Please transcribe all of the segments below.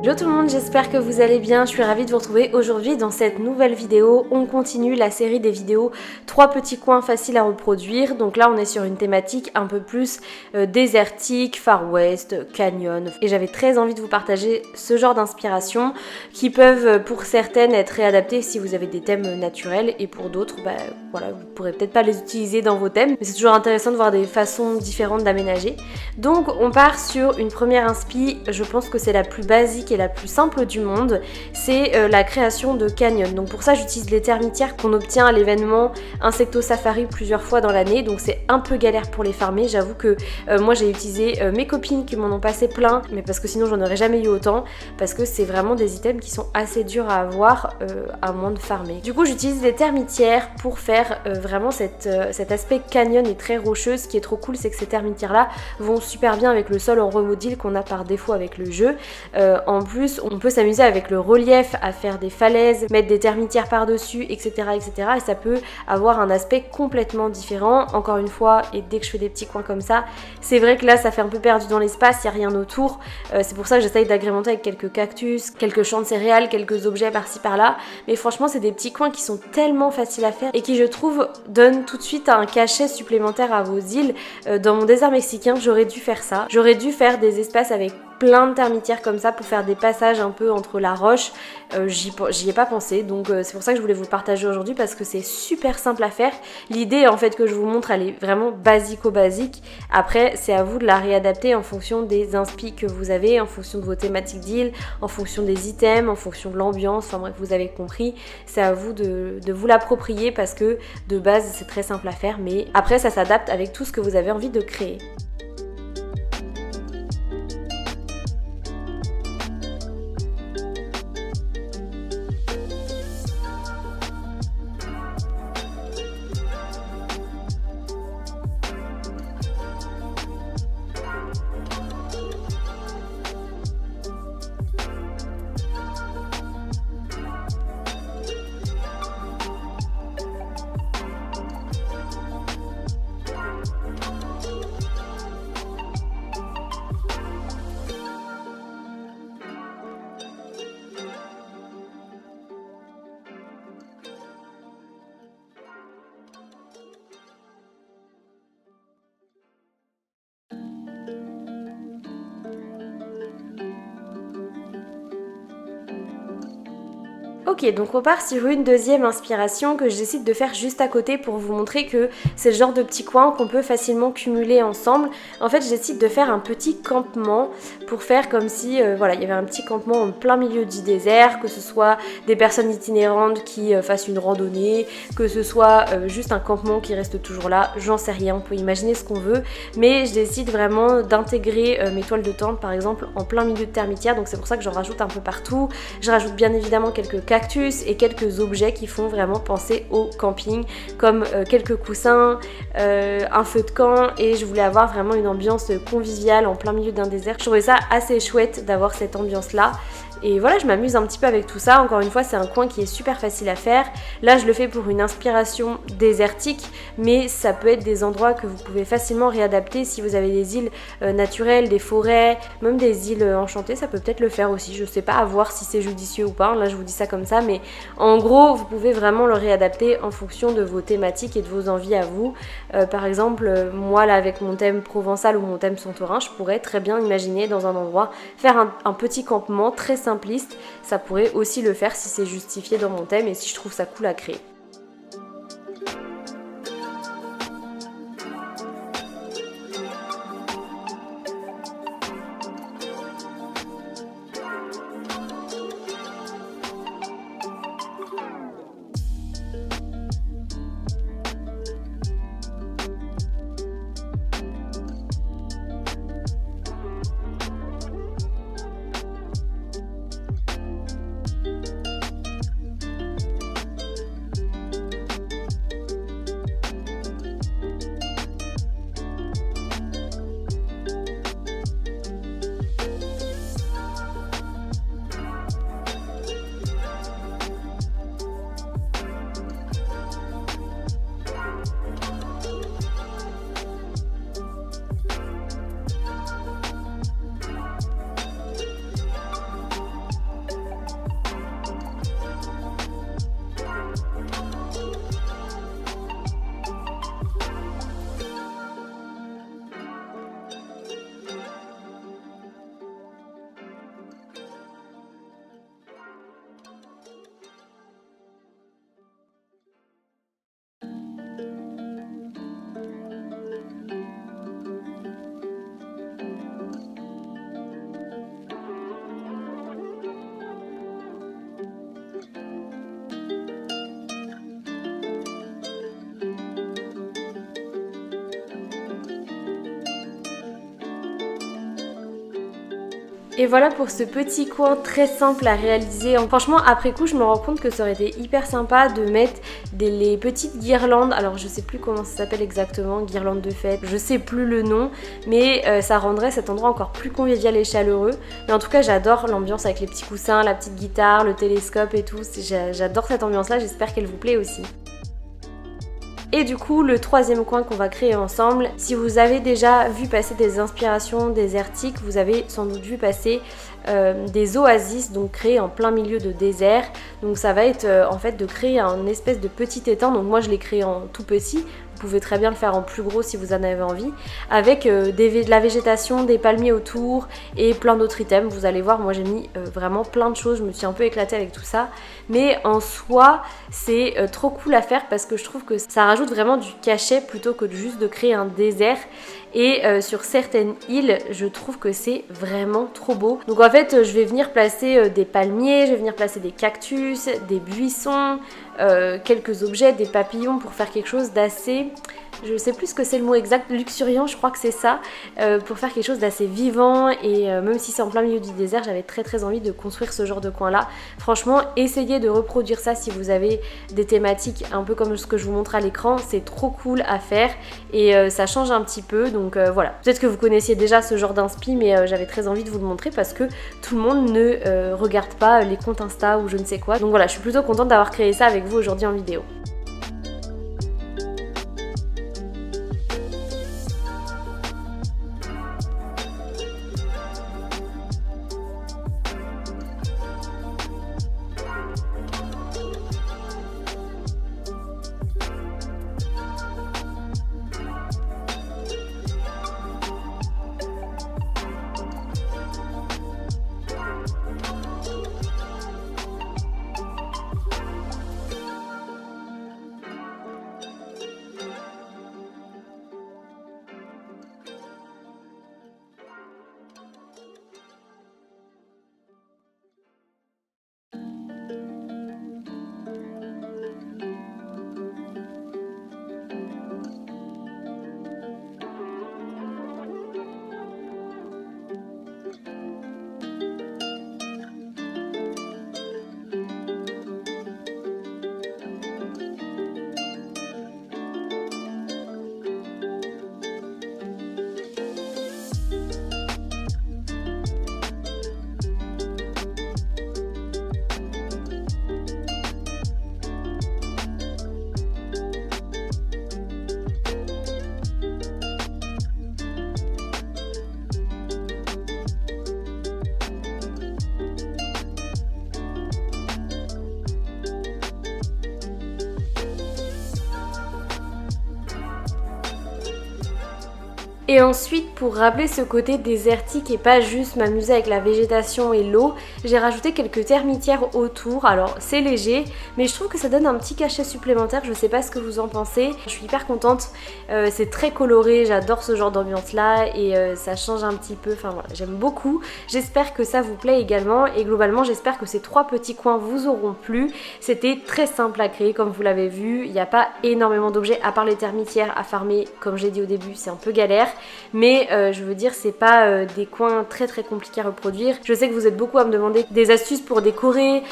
Hello tout le monde, j'espère que vous allez bien, je suis ravie de vous retrouver aujourd'hui dans cette nouvelle vidéo. On continue la série des vidéos 3 petits coins faciles à reproduire. Donc là on est sur une thématique un peu plus désertique, Far West, canyon. Et j'avais très envie de vous partager ce genre d'inspiration qui peuvent pour certaines être réadaptées si vous avez des thèmes naturels et pour d'autres, voilà, vous pourrez peut-être pas les utiliser dans vos thèmes. Mais c'est toujours intéressant de voir des façons différentes d'aménager. Donc on part sur une première inspi, je pense que c'est la plus basique et la plus simple du monde, c'est la création de canyons. Donc pour ça j'utilise les termitières qu'on obtient à l'événement Insecto Safari plusieurs fois dans l'année, donc c'est un peu galère pour les farmer. J'avoue que moi j'ai utilisé mes copines qui m'en ont passé plein, mais parce que sinon j'en aurais jamais eu autant, parce que c'est vraiment des items qui sont assez durs à avoir à moins de farmer. Du coup j'utilise les termitières pour faire vraiment cet aspect canyon et très rocheux. Ce qui est trop cool, c'est que ces termitières là vont super bien avec le sol en remodile qu'on a par défaut avec le jeu. En plus, on peut s'amuser avec le relief à faire des falaises, mettre des termitières par-dessus, etc., etc. Et ça peut avoir un aspect complètement différent. Encore une fois, et dès que je fais des petits coins comme ça, c'est vrai que là, ça fait un peu perdu dans l'espace, il n'y a rien autour. C'est pour ça que j'essaye d'agrémenter avec quelques cactus, quelques champs de céréales, quelques objets par-ci par-là. Mais franchement, c'est des petits coins qui sont tellement faciles à faire et qui, je trouve, donnent tout de suite un cachet supplémentaire à vos îles. Dans mon désert mexicain, j'aurais dû faire ça. J'aurais dû faire des espaces avec plein de termitières comme ça pour faire des passages un peu entre la roche. J'y ai pas pensé, donc c'est pour ça que je voulais vous le partager aujourd'hui, parce que c'est super simple à faire. L'idée en fait que je vous montre, elle est vraiment basico-basique. Après c'est à vous de la réadapter en fonction des inspi que vous avez, en fonction de vos thématiques d'île, en fonction des items, en fonction de l'ambiance, enfin bref, vous avez compris. C'est à vous de vous l'approprier, parce que de base c'est très simple à faire, mais après ça s'adapte avec tout ce que vous avez envie de créer. Ok, donc on part sur une deuxième inspiration que je décide de faire juste à côté pour vous montrer que c'est le genre de petits coins qu'on peut facilement cumuler ensemble. En fait, je décide de faire un petit campement pour faire comme si voilà, il y avait un petit campement en plein milieu du désert, que ce soit des personnes itinérantes qui fassent une randonnée, que ce soit juste un campement qui reste toujours là, j'en sais rien, on peut imaginer ce qu'on veut, mais je décide vraiment d'intégrer mes toiles de tente par exemple en plein milieu de termitières, donc c'est pour ça que j'en rajoute un peu partout. Je rajoute bien évidemment quelques cactus et quelques objets qui font vraiment penser au camping, comme quelques coussins, un feu de camp, et je voulais avoir vraiment une ambiance conviviale en plein milieu d'un désert. Je trouvais ça assez chouette d'avoir cette ambiance là. Et voilà, je m'amuse un petit peu avec tout ça. Encore une fois, c'est un coin qui est super facile à faire. Là, je le fais pour une inspiration désertique, mais ça peut être des endroits que vous pouvez facilement réadapter si vous avez des îles naturelles, des forêts, même des îles enchantées. Ça peut peut-être le faire aussi. Je sais pas, à voir si c'est judicieux ou pas. Là, je vous dis ça comme ça, mais en gros, vous pouvez vraiment le réadapter en fonction de vos thématiques et de vos envies à vous. Par exemple, moi, là, avec mon thème provençal ou mon thème santorin, je pourrais très bien imaginer dans un endroit faire un petit campement très simpliste. Ça pourrait aussi le faire si c'est justifié dans mon thème et si je trouve ça cool à créer. Et voilà pour ce petit coin très simple à réaliser. Franchement, après coup, je me rends compte que ça aurait été hyper sympa de mettre les petites guirlandes. Alors, je sais plus comment ça s'appelle exactement, guirlandes de fête, je sais plus le nom, mais ça rendrait cet endroit encore plus convivial et chaleureux. Mais en tout cas, j'adore l'ambiance avec les petits coussins, la petite guitare, le télescope et tout. J'adore cette ambiance-là, j'espère qu'elle vous plaît aussi. Et du coup, le troisième coin qu'on va créer ensemble, si vous avez déjà vu passer des inspirations désertiques, vous avez sans doute vu passer des oasis, donc créées en plein milieu de désert. Donc ça va être en fait de créer un espèce de petit étang. Donc moi je l'ai créé en tout petit. Vous pouvez très bien le faire en plus gros si vous en avez envie, avec de la végétation, des palmiers autour et plein d'autres items. Vous allez voir, moi j'ai mis vraiment plein de choses, je me suis un peu éclatée avec tout ça. Mais en soi, c'est trop cool à faire parce que je trouve que ça rajoute vraiment du cachet plutôt que juste de créer un désert. Et sur certaines îles, je trouve que c'est vraiment trop beau. Donc en fait, je vais venir placer des palmiers, je vais venir placer des cactus, des buissons, quelques objets, des papillons pour faire quelque chose d'assez... Je sais plus ce que c'est le mot exact, luxuriant, je crois que c'est ça, pour faire quelque chose d'assez vivant. Et même si c'est en plein milieu du désert, j'avais très envie de construire ce genre de coin là. Franchement, essayez de reproduire ça si vous avez des thématiques un peu comme ce que je vous montre à l'écran, c'est trop cool à faire et ça change un petit peu. Donc voilà, peut-être que vous connaissiez déjà ce genre d'inspi, mais j'avais très envie de vous le montrer parce que tout le monde ne regarde pas les comptes Insta ou je ne sais quoi. Donc voilà, je suis plutôt contente d'avoir créé ça avec vous aujourd'hui en vidéo. Et ensuite, pour rappeler ce côté désertique et pas juste m'amuser avec la végétation et l'eau, j'ai rajouté quelques termitières autour. Alors c'est léger, mais je trouve que ça donne un petit cachet supplémentaire, je sais pas ce que vous en pensez. Je suis hyper contente, c'est très coloré, j'adore ce genre d'ambiance là et ça change un petit peu, enfin voilà, j'aime beaucoup. J'espère que ça vous plaît également et globalement j'espère que ces 3 petits coins vous auront plu. C'était très simple à créer comme vous l'avez vu, il n'y a pas énormément d'objets à part les termitières à farmer, comme j'ai dit au début, c'est un peu galère. Mais je veux dire, c'est pas des coins très compliqués à reproduire. Je sais que vous êtes beaucoup à me demander des astuces pour décorer,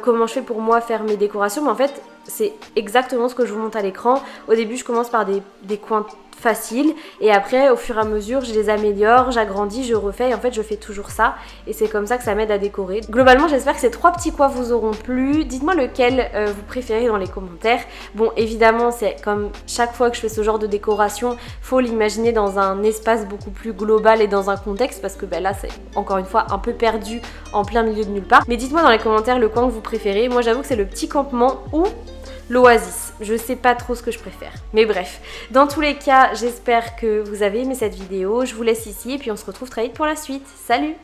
comment je fais pour moi faire mes décorations, mais en fait c'est exactement ce que je vous montre à l'écran. Au début je commence par des coins faciles et après au fur et à mesure je les améliore, j'agrandis, je refais et en fait je fais toujours ça et c'est comme ça que ça m'aide à décorer. Globalement j'espère que ces 3 petits coins vous auront plu. Dites-moi lequel vous préférez dans les commentaires. Bon évidemment c'est comme chaque fois que je fais ce genre de décoration, faut l'imaginer dans un espace beaucoup plus global et dans un contexte parce que ben là c'est encore une fois un peu perdu en plein milieu de nulle part. Mais dites-moi dans les commentaires le coin que vous préférez. Moi j'avoue que c'est le petit campement ou l'oasis, je sais pas trop ce que je préfère. Mais bref, dans tous les cas, j'espère que vous avez aimé cette vidéo. Je vous laisse ici et puis on se retrouve très vite pour la suite. Salut!